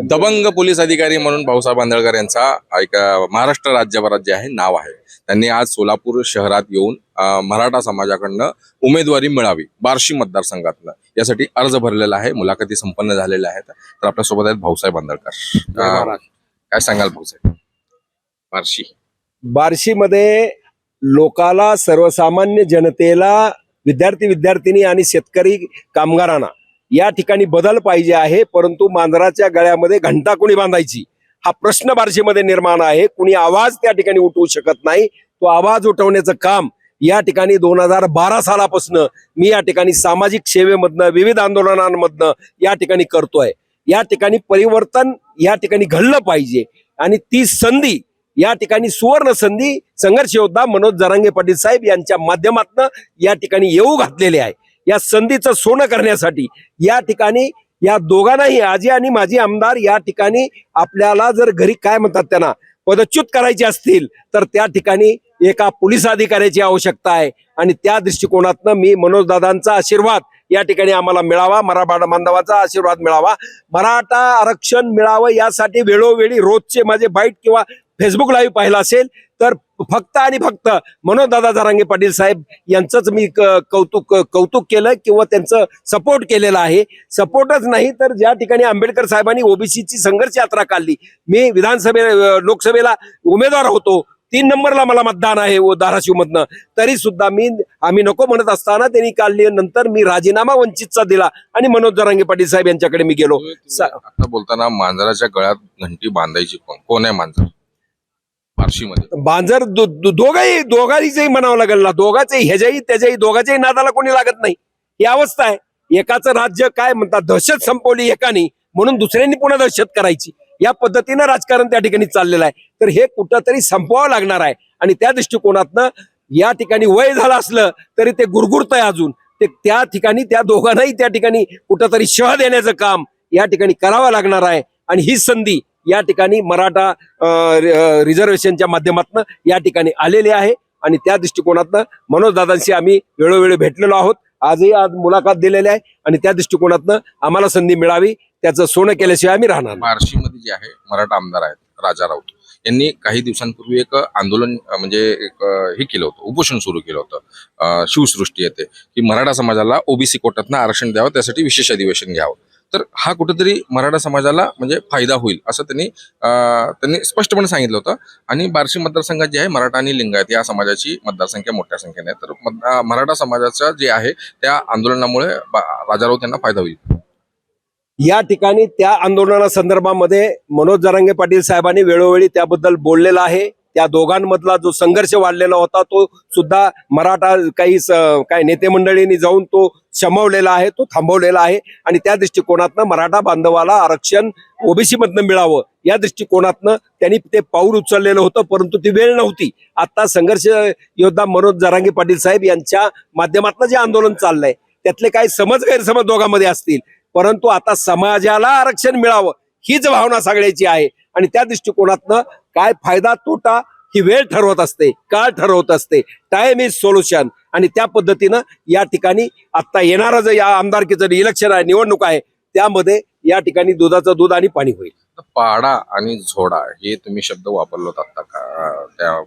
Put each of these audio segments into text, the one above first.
Dabangg police अधिकारी म्हणून भाऊसाहेब आंदळकर यांचा एक महाराष्ट्र राज्यभरात जे आहे नाव आहे. त्यांनी आज सोलापूर शहरात येऊन मराठा समाजाकडनं उमेदवारी मिळावी बार्शी मतदारसंघातनं यासाठी अर्ज भरलेला आहे. मुलाखती संपन्न झालेल्या आहेत. तर आपल्या सोबत आहेत भाऊसाहेब आंदळकर. काय सांगाल भाऊसाहेब? बार्शीमध्ये लोकाला, सर्वसामान्य जनतेला, विद्यार्थिनी आणि शेतकरी कामगारांना या ठिकाणी बदल पाहिजे आहे, परंतु मांजराच्या गळ्यामध्ये घंटा कोणी बांधायची हा प्रश्न बार्शीमध्ये निर्माण आहे. कुणी आवाज त्या ठिकाणी उठवू शकत नाही. तो आवाज उठवण्याचं काम या ठिकाणी 2012 सालापासून मी या ठिकाणी सामाजिक सेवेमधनं, विविध आंदोलनांमधनं या ठिकाणी करतोय. या ठिकाणी परिवर्तन या ठिकाणी घडलं पाहिजे आणि ती संधी या ठिकाणी सुवर्ण संधी संघर्ष योद्धा मनोज जरांगे पाटील साहेब यांच्या माध्यमातून या ठिकाणी येऊ घातलेले आहे. या संधीचं सोनं करण्यासाठी या ठिकाणी या दोघांनाही, आजी आणि माजी आमदार, या ठिकाणी आपल्याला जर घरी काय म्हणतात त्यांना पदच्युत करायचे असतील तर त्या ठिकाणी एका पोलीस अधिकाऱ्याची आवश्यकता आहे. आणि त्या दृष्टिकोनातनं मी मनोज दादांचा आशीर्वाद या ठिकाणी आम्हाला मिळावा, मराठा बांधवाचा आशीर्वाद मिळावा, मराठा आरक्षण मिळावं यासाठी वेळोवेळी रोजचे माझे बाईट किंवा फेसबुक लाईव्ह पाहिला असेल तर फक्त आणि फक्त मनोज दादा जरांगे पाटील साहेब यांचंच मी कौतुक केलं किंवा त्यांचं सपोर्ट केलेला आहे. सपोर्टच नाही तर ज्या ठिकाणी आंबेडकर साहेबांनी ओबीसीची संघर्ष यात्रा काढली, मी लोकसभेला उमेदवार होतो, 3 नंबरला मला मतदान आहे धाराशिव मधनं, तरी सुद्धा आम्ही नको म्हणत असताना त्यांनी काढली. नंतर मी राजीनामा वंचितचा दिला आणि मनोज जरांगे पाटील साहेब यांच्याकडे मी गेलो. आता बोलताना मांजराच्या गळ्यात घंटी बांधायची कोण आहे मांजर बार्शीमध्ये? बांजर दोघांचेही म्हणावं लागेल ना, दोघांचेही, ह्याच्याही त्याच्याही, दोघांच्याही नादाला कोणी लागत नाही. ही अवस्था आहे. एकाचं राज्य काय म्हणतात, दहशत संपवली एकानी म्हणून दुसऱ्यांनी पुन्हा दहशत करायची, या पद्धतीनं राजकारण त्या ठिकाणी चाललेलं आहे. तर हे कुठंतरी संपवावं लागणार आहे. आणि त्या दृष्टिकोनातनं या ठिकाणी वय झालं असलं तरी ते गुरगुरतंय अजून. ते त्या ठिकाणी त्या दोघांनाही त्या ठिकाणी कुठंतरी शह देण्याचं काम या ठिकाणी करावं लागणार आहे. आणि ही संधी या ठिकाणी मराठा रिझर्वेशनच्या माध्यमातून या ठिकाणी आलेली आहे. आणि त्या दृष्टिकोनातनं मनोज दादांशी आम्ही वेळोवेळी भेटलेलो आहोत. आज मुलाखत दिलेली आहे आणि त्या दृष्टिकोनातनं आम्हाला संधी मिळावी, त्याचं सोनं केल्याशिवाय आम्ही राहणार. बार्शीमध्ये जे आहे मराठा आमदार आहेत राजा राऊत यांनी काही दिवसांपूर्वी एक आंदोलन म्हणजे हे केलं होतं, उपोषण सुरू केलं होतं. शिवसृष्टी येते की मराठा समाजाला ओबीसी कोट्यातनं आरक्षण द्यावं, त्यासाठी विशेष अधिवेशन घ्यावं. तर हा कुठेतरी मराठा समाजाला म्हणजे फायदा होईल असं त्यांनी स्पष्टपणे सांगितलं होतं. आणि बार्शी मतदारसंघात जे आहे मराठा आणि लिंगायत या समाजाची मतदारसंख्या मोठ्या संख्येने आहे. तर मराठा समाजाचा जे आहे त्या आंदोलनामुळे राजा राऊत यांना फायदा होईल. या ठिकाणी त्या आंदोलनासंदर्भामध्ये मनोज जरांगे पाटील साहेबांनी वेळोवेळी त्याबद्दल बोललेला आहे. त्या दोघांमधला जो संघर्ष वाढलेला होता तो सुद्धा मराठा काही नेते मंडळींनी जाऊन तो शमवलेला आहे, तो थांबवलेला आहे. आणि त्या दृष्टिकोनातनं मराठा बांधवाला आरक्षण ओबीसी मधनं मिळावं या दृष्टिकोनातनं त्यांनी ते पाऊल उचललेलं होतं, परंतु ती वेळ नव्हती. आता संघर्ष योद्धा मनोज जरांगे पाटील साहेब यांच्या माध्यमातून जे आंदोलन चाललंय त्यातले काही गैरसमज दोघांमध्ये असतील, परंतु आता समाजाला आरक्षण मिळावं हीच भावना सगळ्याची आहे. आणि त्या दृष्टिकोनातनं काय फायदा तोटा ही वेळ ठरवत असते, काळ ठरवत असते. Time is solution. आणि त्या पद्धतीनं या ठिकाणी आता येणारं जे या आमदारकीचं इलेक्शन आहे, निवडणूक आहे, त्यामध्ये या ठिकाणी दुधाचं दूध आणि पाणी होईल. पाडा आणि झोडा हे तुम्ही शब्द वापरलोत आता त्या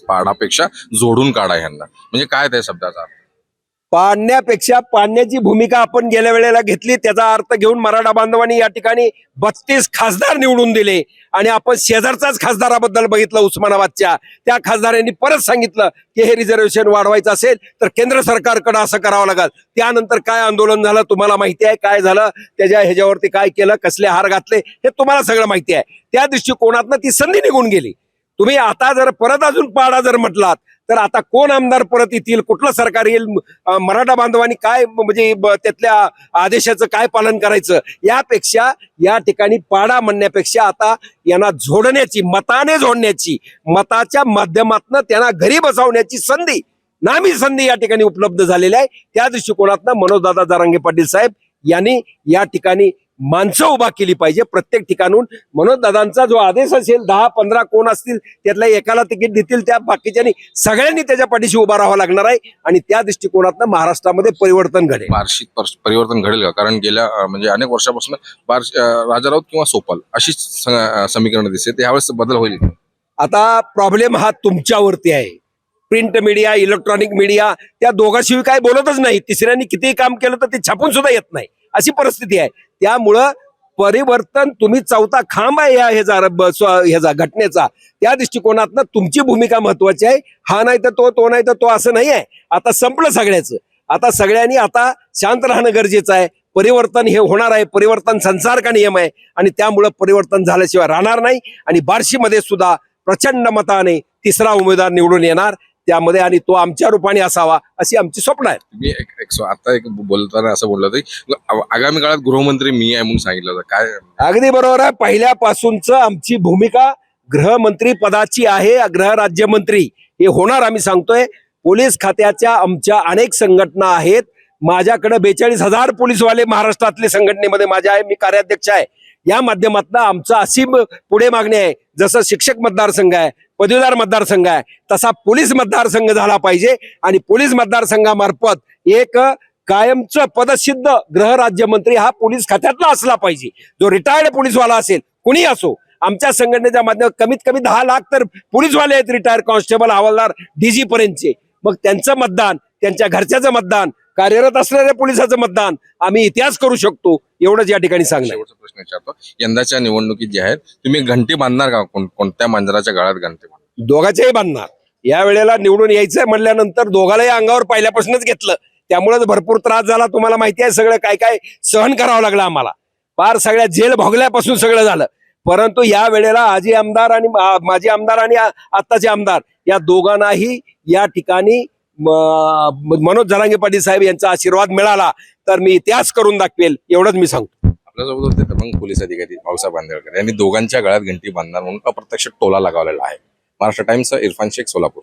पाडापेक्षा जोडून काढा ह्यांना, म्हणजे काय त्या शब्दाचा अर्थ? पाडण्यापेक्षा पाडण्याची भूमिका आपण गेल्या वेळेला घेतली. त्याचा अर्थ घेऊन मराठा बांधवांनी या ठिकाणी 32 खासदार निवडून दिले. आणि आपण शेजारचाच खासदाराबद्दल बघितलं, उस्मानाबादच्या त्या खासदारांनी परत सांगितलं की हे रिझर्वेशन वाढवायचं असेल तर केंद्र सरकारकडे असं करावं लागेल. त्यानंतर काय आंदोलन झालं तुम्हाला माहिती आहे, काय झालं त्याच्या ह्याच्यावरती काय केलं, कसले हार घातले हे तुम्हाला सगळं माहिती आहे. त्या दृष्टिकोनातनं ती संधी निघून गेली. तुम्ही आता जर परत अजून पाडा जर म्हटलात तर आता कोण आमदार परत येतील, कुठलं सरकार येईल, मराठा बांधवांनी काय म्हणजे त्यातल्या आदेशाचं काय पालन करायचं, यापेक्षा या ठिकाणी पाडा म्हणण्यापेक्षा आता यांना जोडण्याची, मताने जोडण्याची, मताच्या माध्यमातून त्यांना घरी बसवण्याची नामी संधी या ठिकाणी उपलब्ध झालेली आहे. त्या दृष्टिकोनातनं मनोज दादा जरांगे पाटील साहेब यांनी या ठिकाणी माणसं उभा केली पाहिजे प्रत्येक ठिकाणून. मनोज दादांचा जो आदेश असेल 10-15 कोण असतील त्यातल्या एकाला तिकीट देतील, त्या बाकीच्यांनी सगळ्यांनी त्याच्या पाठीशी उभा राहावं लागणार आहे आणि त्या दृष्टिकोनातनं महाराष्ट्रामध्ये परिवर्तन घडेल. वार्षिक परिवर्तन घडेल का? कारण गेल्या म्हणजे अनेक वर्षापासून राजा राऊत किंवा सोपल अशीच समीकरण दिसते, त्यावेळेस बदल होईल. आता प्रॉब्लेम हा तुमच्यावरती आहे. प्रिंट मीडिया, इलेक्ट्रॉनिक मीडिया त्या दोघांशिवाय काय बोलतच नाही. तिसऱ्यांनी कितीही काम केलं तर ते छापून सुद्धा येत नाही, अशी परिस्थिती आहे. त्यामुळं परिवर्तन तुम्ही चौथा खांब आहे या ह्याचा घटनेचा, त्या दृष्टिकोनातनं तुमची भूमिका महत्वाची आहे. हा नाही तर तो नाही तर तो असं नाही आहे. आता संपलं सगळ्याचं. आता सगळ्यांनी आता शांत राहणं गरजेचं आहे. परिवर्तन हे होणार आहे. परिवर्तन संसार का नियम आहे आणि त्यामुळं परिवर्तन झाल्याशिवाय राहणार नाही. आणि बार्शीमध्ये सुद्धा प्रचंड मताने तिसरा उमेदवार निवडून येणार त्यामध्ये, आणि तो आमच्या रूपाने असावा अशी आमची स्वप्न आहे. तुम्ही आता बोलताना असं बोललं की आगामी काळात गृहमंत्री मी आहे म्हणून सांगितलं होतं, काय? अगदी बरोबर आहे. पहिल्यापासूनच आमची भूमिका गृहमंत्री पदाची आहे. गृह राज्यमंत्री हे होणार आम्ही सांगतोय. पोलीस खात्याच्या आमच्या अनेक संघटना आहेत. माझ्याकडे 42,000 पोलीसवाले महाराष्ट्रातले संघटनेमध्ये माझ्या आहे. मी कार्याध्यक्ष आहे. या माध्यमातून आमचं अशी पुढे मागणी आहे, जसं शिक्षक मतदारसंघ आहे, पदवीधर मतदारसंघ आहे, तसा पोलीस मतदारसंघ झाला पाहिजे. आणि पोलीस मतदारसंघामार्फत एक कायमचं पदसिद्ध गृह राज्यमंत्री हा पोलीस खात्यातला असला पाहिजे. जो रिटायर्ड पोलीसवाला असेल, कुणी असो, आमच्या संघटनेच्या माध्यमात कमीत कमी 10 लाख तर पोलीसवाले आहेत, रिटायर्ड कॉन्स्टेबल, हवालदार, डीजी पर्यंतचे. मग त्यांचं मतदान, त्यांच्या घरच्याचं मतदान, कार्यरत असलेल्या पोलिसाचं मतदान आम्ही इतिहास करू शकतो, एवढंच या ठिकाणी सांगणार. शेवटचा प्रश्न विचारतो, यंदाच्या निवडणुकीत जे आहेत तुम्ही घंटी बांधणार का? कोणत्या मांजराच्या गाळात घंटी बांधणार? दोघांच्याही बांधणार. या वेळेला निवडून यायचंय म्हणल्यानंतर दोघालाही अंगावर पहिल्यापासूनच घेतलं, त्यामुळेच भरपूर त्रास झाला. तुम्हाला माहिती आहे सगळं काय काय सहन करावं लागलं आम्हाला. फार सगळ्या जेल भोगल्यापासून सगळं झालं. परंतु या वेळेला आजी आमदार आणि माजी आमदार आणि आत्ताचे आमदार या दोघांनाही या ठिकाणी मनोज जरांगे पाटील साहेब यांचा आशीर्वाद मिळाला तर मी इतिहास करून दाखवेल, एवढंच मी सांगतो. आपल्यासोबत होते दबंग पोलीस अधिकारी भाऊसाहेब बांदेडकर यांनी दोघांच्या गळ्यात घंटी बांधणार म्हणून अप्रत्यक्ष टोला लगावलेला आहे. महाराष्ट्र टाइम्स, इरफान शेख, सोलापूर.